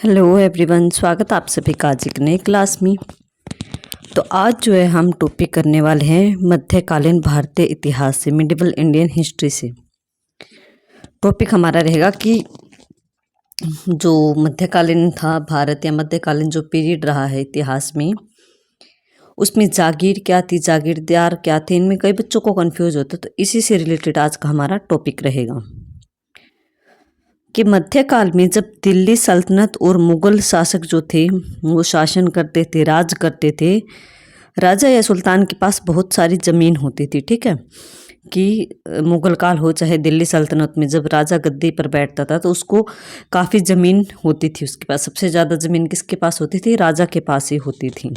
Hello everyone, स्वागत आप सभी का आज एक नए क्लास में। तो आज जो है हम टॉपिक करने वाले हैं मध्यकालीन भारतीय इतिहास से, मिडिवल इंडियन हिस्ट्री से। टॉपिक हमारा रहेगा कि जो मध्यकालीन था भारत या मध्यकालीन जो पीरियड रहा है इतिहास में, उसमें जागीर क्या थी, जागीरदार क्या थे। इनमें कई बच्चों को कन्फ्यूज होता है, तो इसी से रिलेटेड आज का हमारा टॉपिक रहेगा कि मध्यकाल में जब दिल्ली सल्तनत और मुगल शासक जो थे वो शासन करते थे, राज करते थे, राजा या सुल्तान के पास बहुत सारी ज़मीन होती थी। ठीक है, कि मुगल काल हो चाहे दिल्ली सल्तनत में, जब राजा गद्दी पर बैठता था तो उसको काफ़ी ज़मीन होती थी उसके पास। सबसे ज़्यादा ज़मीन किसके पास होती थी? राजा के पास ही होती थी।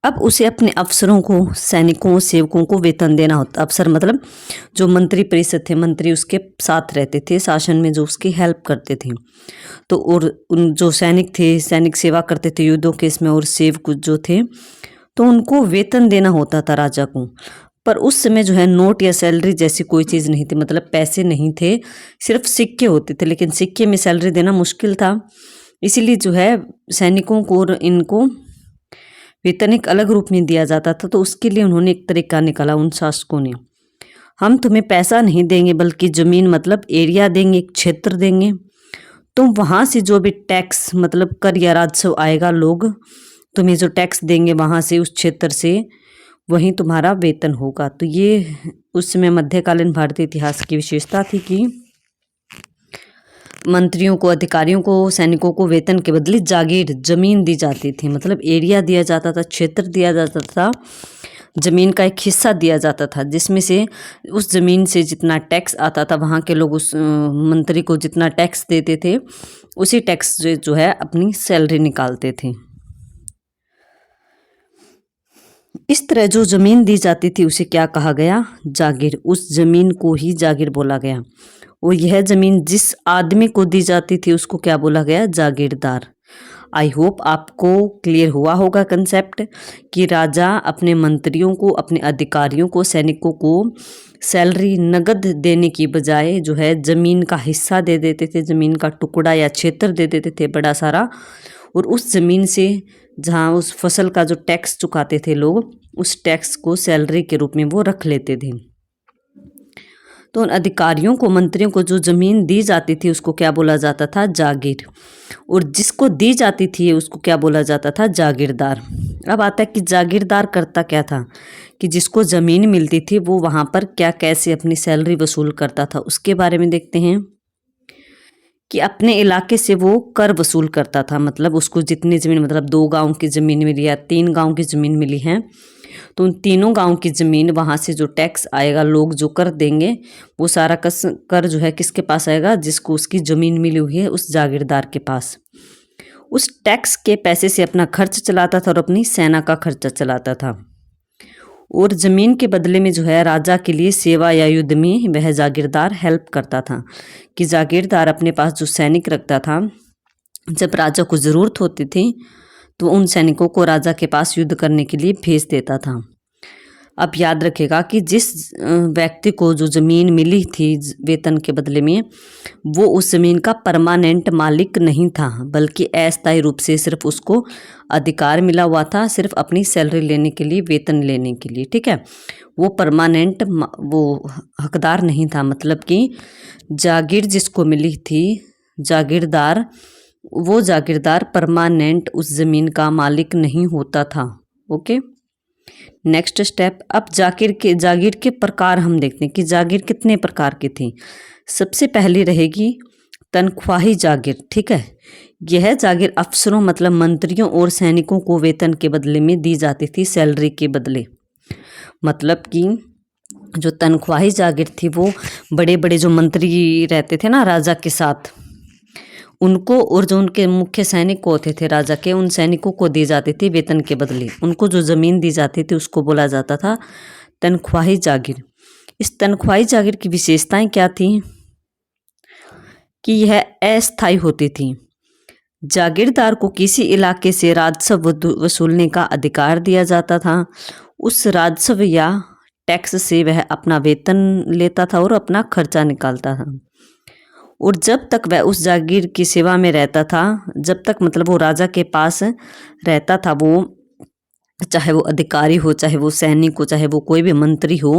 अब उसे अपने अफसरों को, सैनिकों, सेवकों को वेतन देना होता। अफसर मतलब जो मंत्री परिषद थे, मंत्री उसके साथ रहते थे शासन में, जो उसकी हेल्प करते थे। तो और उन जो सैनिक थे, सैनिक सेवा करते थे युद्धों के इसमें, और सेवक जो थे तो उनको वेतन देना होता था राजा को। पर उस समय जो है नोट या सैलरी जैसी कोई चीज़ नहीं थी, मतलब पैसे नहीं थे, सिर्फ सिक्के होते थे। लेकिन सिक्के में सैलरी देना मुश्किल था, इसीलिए जो है सैनिकों को और इनको वेतन एक अलग रूप में दिया जाता था। तो उसके लिए उन्होंने एक तरीका निकाला उन शासकों ने, हम तुम्हें पैसा नहीं देंगे बल्कि ज़मीन मतलब एरिया देंगे, एक क्षेत्र देंगे। तुम वहाँ से जो भी टैक्स मतलब कर या राजस्व आएगा, लोग तुम्हें जो टैक्स देंगे वहाँ से, उस क्षेत्र से, वहीं तुम्हारा वेतन होगा। तो ये उस समय मध्यकालीन भारतीय इतिहास की विशेषता थी कि मंत्रियों को, अधिकारियों को, सैनिकों को वेतन के बदले जागीर, जमीन दी जाती थी। मतलब एरिया दिया जाता था, क्षेत्र दिया जाता था, जमीन का एक हिस्सा दिया जाता था, जिसमें से उस जमीन से जितना टैक्स आता था, वहाँ के लोग उस मंत्री को जितना टैक्स देते थे, उसी टैक्स से जो है अपनी सैलरी निकालते थे। इस तरह जो जमीन दी जाती थी उसे क्या कहा गया? जागीर। उस जमीन को ही जागीर बोला गया। और यह जमीन जिस आदमी को दी जाती थी उसको क्या बोला गया? जागीरदार। आई होप आपको क्लियर हुआ होगा कंसेप्ट कि राजा अपने मंत्रियों को, अपने अधिकारियों को, सैनिकों को सैलरी नगद देने की बजाय जो है जमीन का हिस्सा दे देते थे, जमीन का टुकड़ा या क्षेत्र दे देते थे बड़ा सारा। और उस जमीन से जहाँ उस फसल का जो टैक्स चुकाते थे लोग, उस टैक्स को सैलरी के रूप में वो रख लेते थे। तो उन अधिकारियों को, मंत्रियों को जो जमीन दी जाती थी उसको क्या बोला जाता था? जागीर। और जिसको दी जाती थी उसको क्या बोला जाता था? जागीरदार। अब आता है कि जागीरदार करता क्या था, कि जिसको जमीन मिलती थी वो वहाँ पर क्या, कैसे अपनी सैलरी वसूल करता था, उसके बारे में देखते हैं। कि अपने इलाके से वो कर वसूल करता था। मतलब उसको जितनी ज़मीन, मतलब 2 गांव की ज़मीन मिली या 3 गांव की ज़मीन मिली है, तो उन तीनों गांव की ज़मीन, वहाँ से जो टैक्स आएगा, लोग जो कर देंगे, वो सारा कर जो है किसके पास आएगा? जिसको उसकी ज़मीन मिली हुई है, उस जागीरदार के पास। उस टैक्स के पैसे से अपना खर्च चलाता था और अपनी सेना का खर्चा चलाता था। और जमीन के बदले में जो है राजा के लिए सेवा या युद्ध में वह जागीरदार हेल्प करता था। कि जागीरदार अपने पास जो सैनिक रखता था, जब राजा को ज़रूरत होती थी तो उन सैनिकों को राजा के पास युद्ध करने के लिए भेज देता था। अब याद रखेगा कि जिस व्यक्ति को जो ज़मीन मिली थी वेतन के बदले में, वो उस ज़मीन का परमानेंट मालिक नहीं था, बल्कि अस्थायी रूप से सिर्फ उसको अधिकार मिला हुआ था, सिर्फ अपनी सैलरी लेने के लिए, वेतन लेने के लिए। ठीक है, वो परमानेंट वो हकदार नहीं था। मतलब कि जागीर जिसको मिली थी, जागीरदार, वो जागीरदार परमानेंट उस ज़मीन का मालिक नहीं होता था। Okay, next step. अब जागीर के प्रकार हम देखते हैं कि जागीर कितने प्रकार की थी। सबसे पहली रहेगी तनख्वाही जागीर। ठीक है, यह जागीर अफसरों मतलब मंत्रियों और सैनिकों को वेतन के बदले में दी जाती थी, सैलरी के बदले। मतलब कि जो तनख्वाही जागीर थी वो बड़े बड़े जो मंत्री रहते थे ना राजा के साथ, उनको, और जो उनके मुख्य सैनिक होते थे राजा के, उन सैनिकों को दी जाती थी वेतन के बदले। उनको जो ज़मीन दी जाती थी उसको बोला जाता था तनख्वाही जागीर। इस तनख्वाही जागीर की विशेषताएं क्या थी? कि यह अस्थायी होती थी। जागीरदार को किसी इलाके से राजस्व वसूलने का अधिकार दिया जाता था। उस राजस्व या टैक्स से वह अपना वेतन लेता था और अपना खर्चा निकालता था। और जब तक वह उस जागीर की सेवा में रहता था, जब तक मतलब वो राजा के पास रहता था, वो चाहे वो अधिकारी हो, चाहे वो सैनिक हो, चाहे वो कोई भी मंत्री हो,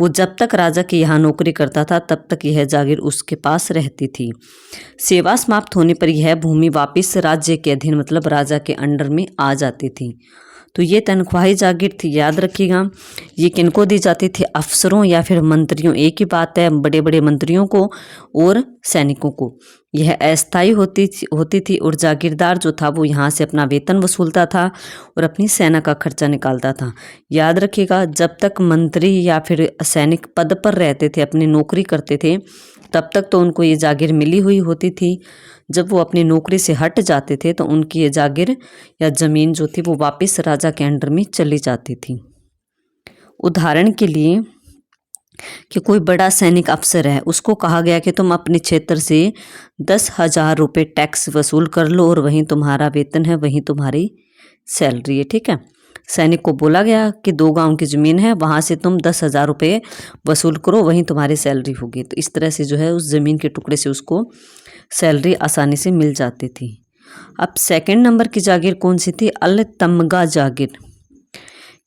वो जब तक राजा के यहाँ नौकरी करता था तब तक यह जागीर उसके पास रहती थी। सेवा समाप्त होने पर यह भूमि वापस राज्य के अधीन मतलब राजा के अंडर में आ जाती थी। तो ये तनख्वाही जागीर थी, याद रखिएगा। ये किनको दी जाती थी? अफसरों या फिर मंत्रियों, एक ही बात है, बड़े बड़े मंत्रियों को और सैनिकों को। यह अस्थायी होती थी और जागीरदार जो था वो यहाँ से अपना वेतन वसूलता था और अपनी सेना का खर्चा निकालता था। याद रखिएगा, जब तक मंत्री या फिर सैनिक पद पर रहते थे, अपनी नौकरी करते थे, तब तक तो उनको ये जागीर मिली हुई होती थी। जब वो अपनी नौकरी से हट जाते थे तो उनकी ये जागीर या जमीन जो थी वो वापस राजा के अंडर में चली जाती थी। उदाहरण के लिए कि कोई बड़ा सैनिक अफसर है, उसको कहा गया कि तुम अपने क्षेत्र से 10,000 रुपये टैक्स वसूल कर लो और वहीं तुम्हारा वेतन है, वहीं तुम्हारी सैलरी है। ठीक है, सैनिक को बोला गया कि 2 गांव की ज़मीन है, वहाँ से तुम 10,000 रुपये वसूल करो, वहीं तुम्हारी सैलरी होगी। तो इस तरह से जो है उस ज़मीन के टुकड़े से उसको सैलरी आसानी से मिल जाती थी। अब सेकंड नंबर की जागीर कौन सी थी? अल तमगा जागीर।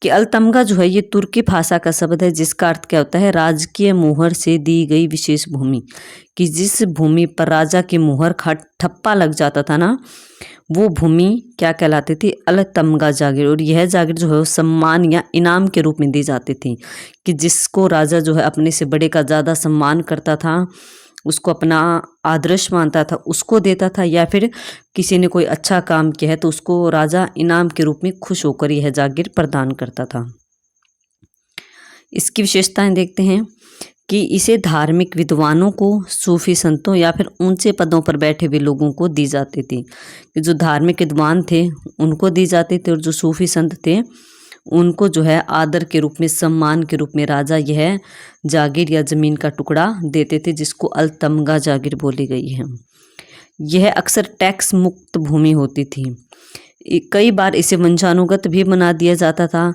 कि अल तमगा जो है ये तुर्की भाषा का शब्द है, जिसका अर्थ क्या होता है? राजकीय मुहर से दी गई विशेष भूमि। कि जिस भूमि पर राजा की मुहर ठप्पा लग जाता था ना, वो भूमि क्या कहलाती थी? अल तमगा जागीर। और यह जागीर जो है वो सम्मान या इनाम के रूप में दी जाती थी। कि जिसको राजा जो है अपने से बड़े का ज़्यादा सम्मान करता था, उसको अपना आदर्श मानता था, उसको देता था, या फिर किसी ने कोई अच्छा काम किया है तो उसको राजा इनाम के रूप में खुश होकर यह जागीर प्रदान करता था। इसकी विशेषताएं देखते हैं कि इसे धार्मिक विद्वानों को, सूफी संतों या फिर ऊंचे पदों पर बैठे हुए लोगों को दी जाती थी। कि जो धार्मिक विद्वान थे उनको दी जाती थी और जो सूफी संत थे उनको जो है आदर के रूप में, सम्मान के रूप में राजा यह जागीर या जमीन का टुकड़ा देते थे, जिसको अल तमगा जागीर बोली गई है। यह अक्सर टैक्स मुक्त भूमि होती थी। कई बार इसे वंशानुगत भी बना दिया जाता था।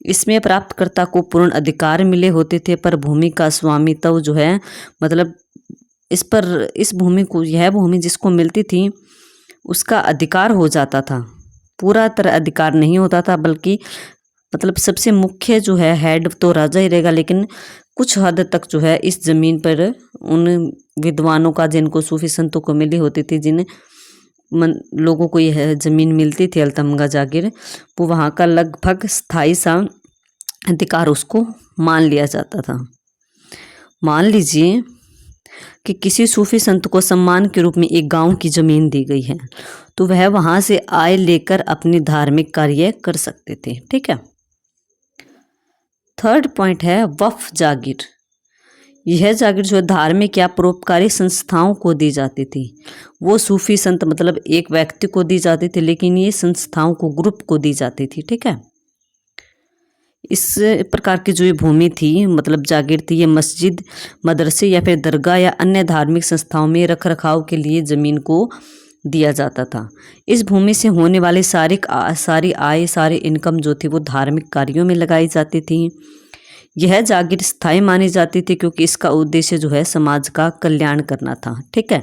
इसमें प्राप्तकर्ता को पूर्ण अधिकार मिले होते थे, पर भूमि का स्वामित्व जो है मतलब इस भूमि को, यह भूमि जिसको मिलती थी उसका अधिकार हो जाता था। पूरा तरह अधिकार नहीं होता था, बल्कि मतलब सबसे मुख्य जो है हेड तो राजा ही रहेगा, लेकिन कुछ हद तक जो है इस जमीन पर उन विद्वानों का, जिनको सूफी संतों को मिली होती थी, जिन लोगों को यह जमीन मिलती थी अल तमगा जागीर, वो वहाँ का लगभग स्थायी सा अधिकार उसको मान लिया जाता था। मान लीजिए कि किसी सूफी संत को सम्मान के रूप में एक गांव की जमीन दी गई है, तो वह वहां से आय लेकर अपनी धार्मिक कार्य कर सकते थे। ठीक है, थर्ड पॉइंट है वक्फ जागीर। यह जागीर जो धार्मिक या परोपकारी संस्थाओं को दी जाती थी। वो सूफी संत मतलब एक व्यक्ति को दी जाती थी, लेकिन ये संस्थाओं को, ग्रुप को दी जाती थी। ठीक है, इस प्रकार की जो ये भूमि थी मतलब जागीर थी, ये मस्जिद, मदरसे या फिर दरगाह या अन्य धार्मिक संस्थाओं में रख रखाव के लिए जमीन को दिया जाता था। इस भूमि से होने वाली सारी आय, सारी इनकम जो थी वो धार्मिक कार्यों में लगाई जाती थी। यह जागीर स्थायी मानी जाती थी क्योंकि इसका उद्देश्य जो है समाज का कल्याण करना था। ठीक है,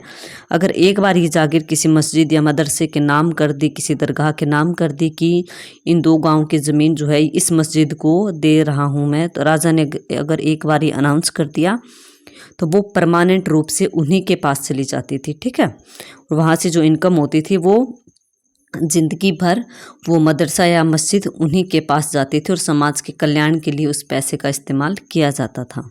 अगर एक बार ये जागीर किसी मस्जिद या मदरसे के नाम कर दी, किसी दरगाह के नाम कर दी कि इन 2 गांव की ज़मीन जो है इस मस्जिद को दे रहा हूँ मैं, तो राजा ने अगर एक बार ये अनाउंस कर दिया तो वो परमानेंट रूप से उन्हीं के पास चली जाती थी। ठीक है, और वहाँ से जो इनकम होती थी वो जिंदगी भर वो मदरसा या मस्जिद उन्हीं के पास जाती थी और समाज के कल्याण के लिए उस पैसे का इस्तेमाल किया जाता था।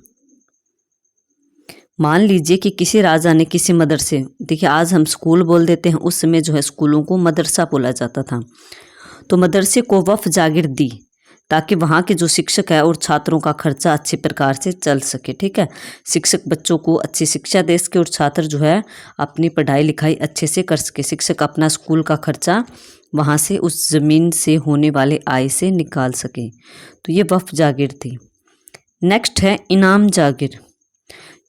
मान लीजिए कि किसी राजा ने किसी मदरसे, देखिए आज हम स्कूल बोल देते हैं, उस समय जो है स्कूलों को मदरसा बोला जाता था, तो मदरसे को वक्फ जागीर दी ताकि वहाँ के जो शिक्षक है और छात्रों का खर्चा अच्छे प्रकार से चल सके। ठीक है, शिक्षक बच्चों को अच्छी शिक्षा दे सके और छात्र जो है अपनी पढ़ाई लिखाई अच्छे से कर सके। शिक्षक अपना स्कूल का खर्चा वहाँ से, उस ज़मीन से होने वाले आय से निकाल सके। तो ये वक्फ जागीर थी। नेक्स्ट है इनाम जागीर।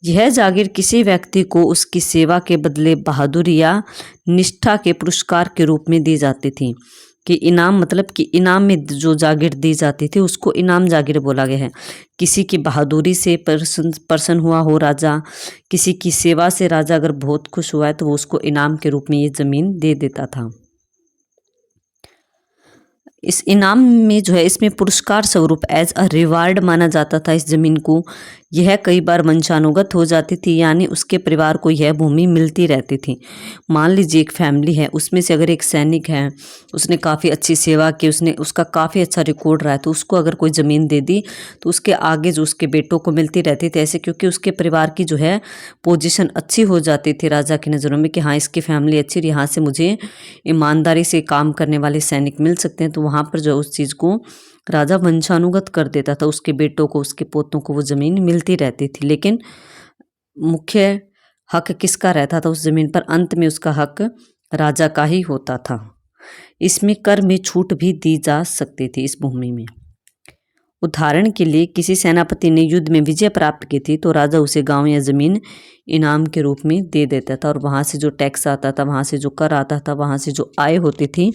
यह जागीर किसी व्यक्ति को उसकी सेवा के बदले बहादुरी या निष्ठा के पुरस्कार के रूप में दी जाती थी। कि इनाम मतलब कि इनाम में जो जागीर दी जाती थी उसको इनाम जागीर बोला गया है। किसी की बहादुरी से प्रसन्न हुआ हो राजा, किसी की सेवा से राजा अगर बहुत खुश हुआ है तो वो उसको इनाम के रूप में ये ज़मीन दे देता था। इस इनाम में जो है इसमें पुरस्कार स्वरूप एज अ रिवार्ड माना जाता था इस जमीन को। यह कई बार वंशानुगत हो जाती थी, यानी उसके परिवार को यह भूमि मिलती रहती थी। मान लीजिए एक फैमिली है, उसमें से अगर एक सैनिक है, उसने काफ़ी अच्छी सेवा की, उसका काफ़ी अच्छा रिकॉर्ड रहा है, तो उसको अगर कोई ज़मीन दे दी तो उसके आगे जो उसके बेटों को मिलती रहती थी ऐसे, क्योंकि उसके परिवार की जो है पोजीशन अच्छी हो जाती थी राजा की नज़रों में कि हाँ इसकी फैमिली अच्छी, यहाँ से मुझे ईमानदारी से काम करने वाले सैनिक मिल सकते हैं। तो वहाँ पर जो उस चीज़ को राजा वंशानुगत कर देता था, उसके बेटों को, उसके पोतों को वो ज़मीन मिलती रहती थी। लेकिन मुख्य हक किसका रहता था उस ज़मीन पर? अंत में उसका हक राजा का ही होता था। इसमें कर में छूट भी दी जा सकती थी इस भूमि में। उदाहरण के लिए किसी सेनापति ने युद्ध में विजय प्राप्त की थी तो राजा उसे गांव या ज़मीन इनाम के रूप में दे देता था, और वहाँ से जो टैक्स आता था, वहाँ से जो कर आता था, वहाँ से जो आय होती थी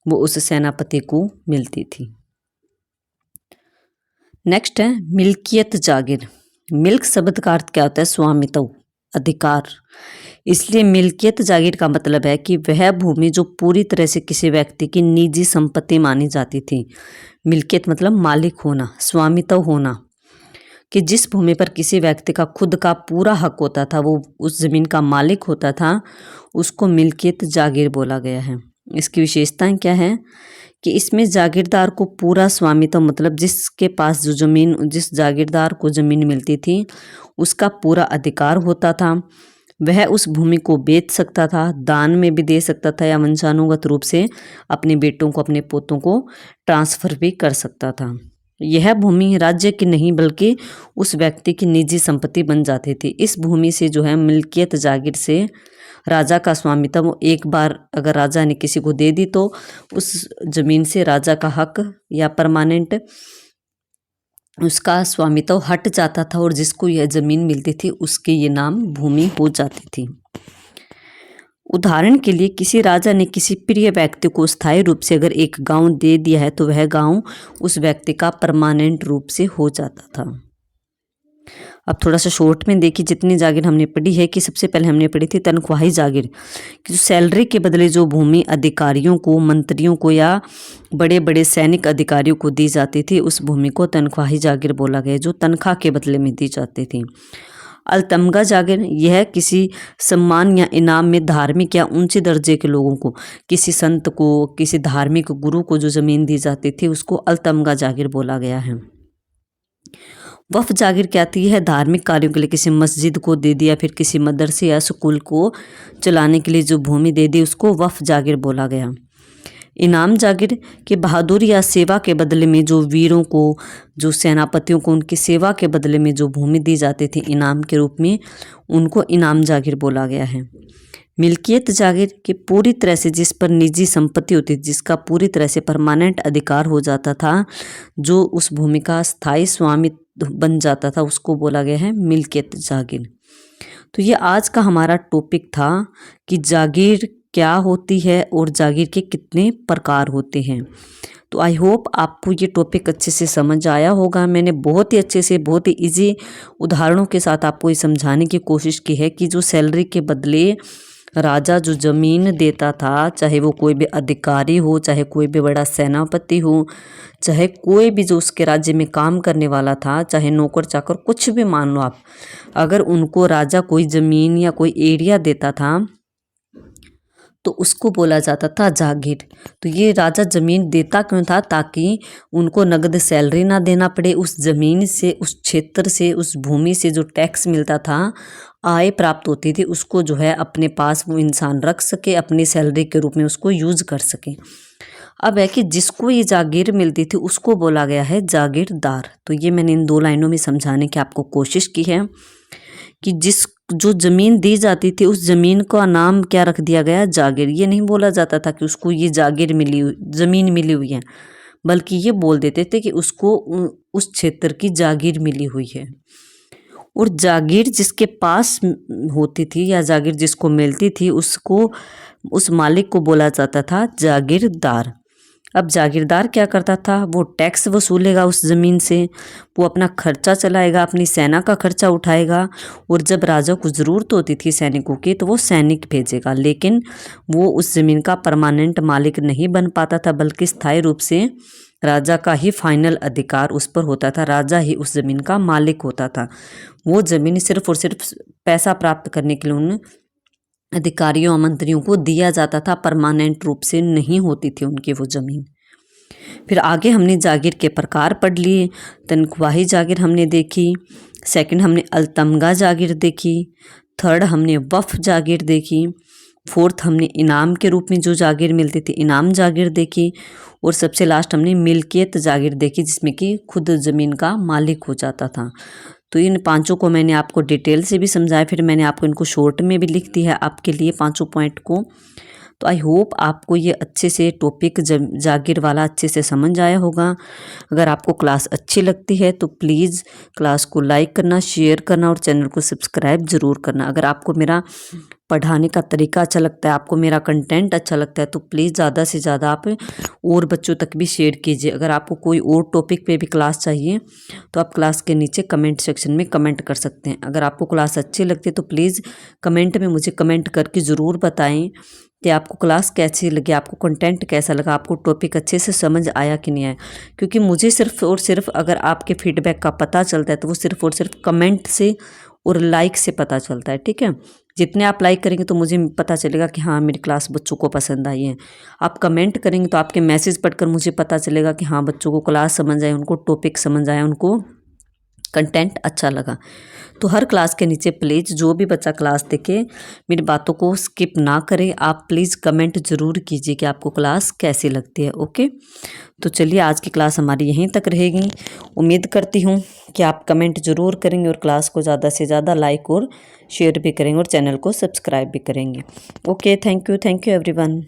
वो उस सेनापति को मिलती थी। नेक्स्ट है मिल्कियत जागीर। मिल्क शब्द का अर्थ क्या होता है? स्वामित्व, अधिकार। इसलिए मिल्कियत जागीर का मतलब है कि वह भूमि जो पूरी तरह से किसी व्यक्ति की निजी संपत्ति मानी जाती थी। मिल्कियत मतलब मालिक होना, स्वामित्व होना, कि जिस भूमि पर किसी व्यक्ति का खुद का पूरा हक होता था, वो उस जमीन का मालिक होता था, उसको मिल्कियत जागीर बोला गया है। इसकी विशेषताएं क्या है कि इसमें जागीरदार को पूरा स्वामित्व, मतलब जिसके पास जो जमीन, जिस जागीरदार को जमीन मिलती थी उसका पूरा अधिकार होता था। वह उस भूमि को बेच सकता था, दान में भी दे सकता था, या वंशानुगत रूप से अपने बेटों को, अपने पोतों को ट्रांसफर भी कर सकता था। यह भूमि राज्य की नहीं बल्कि उस व्यक्ति की निजी संपत्ति बन जाती थी। इस भूमि से जो है मिल्कियत जागीर से राजा का स्वामित्व, एक बार अगर राजा ने किसी को दे दी तो उस जमीन से राजा का हक या परमानेंट उसका स्वामित्व हट जाता था, और जिसको यह जमीन मिलती थी उसके ये नाम भूमि हो जाती थी। उदाहरण के लिए किसी राजा ने किसी प्रिय व्यक्ति को स्थायी रूप से अगर एक गांव दे दिया है तो वह गांव उस व्यक्ति का परमानेंट रूप से हो जाता था। अब थोड़ा सा शॉर्ट में देखिए जितनी जागीर हमने पढ़ी है, कि सबसे पहले हमने पढ़ी थी तनख्वाही जागीर, कि जो सैलरी के बदले जो भूमि अधिकारियों को, मंत्रियों को या बड़े बड़े सैनिक अधिकारियों को दी जाती थी उस भूमि को तनख्वाही जागीर बोला गया, जो तनख्वाह के बदले में दी जाती थी। अलतमगा जागीर, यह किसी सम्मान या इनाम में धार्मिक या ऊंचे दर्जे के लोगों को, किसी संत को, किसी धार्मिक गुरु को जो जमीन दी जाती थी उसको अलतमगा जागीर बोला गया है। वफ जागीर क्या थी? है धार्मिक कार्यों के लिए किसी मस्जिद को दे दिया, फिर किसी मदरसे या स्कूल को चलाने के लिए जो भूमि दे दी उसको वफ जागीर बोला गया। इनाम जागीर के बहादुरी या सेवा के बदले में जो वीरों को, जो सेनापतियों को उनकी सेवा के बदले में जो भूमि दी जाती थी इनाम के रूप में, उनको इनाम जागीर बोला गया है। मिल्कियत जागीर के पूरी तरह से जिस पर निजी संपत्ति होती थी, जिसका पूरी तरह से परमानेंट अधिकार हो जाता था, जो उस भूमि का स्थायी स्वामी बन जाता था, उसको बोला गया है मिल्कियत जागीर। तो ये आज का हमारा टॉपिक था कि जागीर क्या होती है और जागीर के कितने प्रकार होते हैं। तो आई होप आपको ये टॉपिक अच्छे से समझ आया होगा। मैंने बहुत ही अच्छे से, बहुत ही इजी उदाहरणों के साथ आपको ये समझाने की कोशिश की है कि जो सैलरी के बदले राजा जो जमीन देता था, चाहे वो कोई भी अधिकारी हो, चाहे कोई भी बड़ा सेनापति हो, चाहे कोई भी जो उसके राज्य में काम करने वाला था, चाहे नौकर चाकर, कुछ भी मान लो आप, अगर उनको राजा कोई जमीन या कोई एरिया देता था तो उसको बोला जाता था जागीर। तो ये राजा जमीन देता क्यों था? ताकि उनको नगद सैलरी ना देना पड़े, उस जमीन से, उस क्षेत्र से, उस भूमि से जो टैक्स मिलता था, आय प्राप्त होती थी, उसको जो है अपने पास वो इंसान रख सके, अपनी सैलरी के रूप में उसको यूज कर सके। अब है कि जिसको ये जागीर मिलती थी उसको बोला गया है जागीरदार। तो ये मैंने इन 2 लाइनों में समझाने की आपको कोशिश की है कि जो जमीन दी जाती थी उस जमीन का नाम क्या रख दिया गया? जागीर। ये नहीं बोला जाता था कि उसको ये जागीर मिली, जमीन मिली हुई है, बल्कि ये बोल देते थे कि उसको उस क्षेत्र की जागीर मिली हुई है। और जागीर जिसके पास होती थी या जागीर जिसको मिलती थी उसको, उस मालिक को बोला जाता था जागीरदार। अब जागीरदार क्या करता था, वो टैक्स वसूलेगा उस ज़मीन से, वो अपना खर्चा चलाएगा, अपनी सेना का खर्चा उठाएगा, और जब राजा को ज़रूरत होती थी सैनिकों की तो वो सैनिक भेजेगा। लेकिन वो उस ज़मीन का परमानेंट मालिक नहीं बन पाता था, बल्कि स्थायी रूप से राजा का ही फाइनल अधिकार उस पर होता था। राजा ही उस ज़मीन का मालिक होता था। वो ज़मीन सिर्फ और सिर्फ पैसा प्राप्त करने के लिए उन अधिकारियों और मंत्रियों को दिया जाता था, परमानेंट रूप से नहीं होती थी उनकी वो ज़मीन। फिर आगे हमने जागीर के प्रकार पढ़ लिए। तनख्वाही जागीर हमने देखी, सेकंड हमने अलतमगा जागीर देखी, थर्ड हमने वफ जागीर देखी, फोर्थ हमने इनाम के रूप में जो जागीर मिलती थी इनाम जागीर देखी, और सबसे लास्ट हमने मिल्कियत जागीर देखी, जिसमें कि खुद ज़मीन का मालिक हो जाता था। तो इन पांचों को मैंने आपको डिटेल से भी समझाया, फिर मैंने आपको इनको शॉर्ट में भी लिख दिया है आपके लिए पांचों पॉइंट को। तो आई होप आपको ये अच्छे से टॉपिक जागीर वाला अच्छे से समझ आया होगा। अगर आपको क्लास अच्छी लगती है तो प्लीज़ क्लास को लाइक करना, शेयर करना और चैनल को सब्सक्राइब ज़रूर करना। अगर आपको मेरा पढ़ाने का तरीका अच्छा लगता है, आपको मेरा कंटेंट अच्छा लगता है, तो प्लीज़ ज़्यादा से ज़्यादा आप और बच्चों तक भी शेयर कीजिए। अगर आपको कोई और टॉपिक पे भी क्लास चाहिए तो आप क्लास के नीचे कमेंट सेक्शन में कमेंट कर सकते हैं। अगर आपको क्लास अच्छी लगती है तो प्लीज़ कमेंट में मुझे कमेंट करके ज़रूर बताएं कि आपको क्लास कैसी लगी, आपको कंटेंट कैसा लगा, आपको टॉपिक अच्छे से समझ आया कि नहीं आया। क्योंकि मुझे सिर्फ और सिर्फ अगर आपके फीडबैक का पता चलता है तो वो सिर्फ और सिर्फ कमेंट से और लाइक से पता चलता है, ठीक है। जितने आप लाइक करेंगे तो मुझे पता चलेगा कि हाँ मेरी क्लास बच्चों को पसंद आई है। आप कमेंट करेंगे तो आपके मैसेज पढ़कर मुझे पता चलेगा कि हाँ बच्चों को क्लास समझ आए, उनको टॉपिक समझ आया, उनको कंटेंट अच्छा लगा। तो हर क्लास के नीचे प्लीज़ जो भी बच्चा क्लास देखे मेरी बातों को स्किप ना करे, आप प्लीज़ कमेंट ज़रूर कीजिए कि आपको क्लास कैसी लगती है। ओके, तो चलिए आज की क्लास हमारी यहीं तक रहेगी। उम्मीद करती हूँ कि आप कमेंट ज़रूर करेंगे और क्लास को ज़्यादा से ज़्यादा लाइक और शेयर भी करेंगे और चैनल को सब्सक्राइब भी करेंगे। Okay, thank you everyone.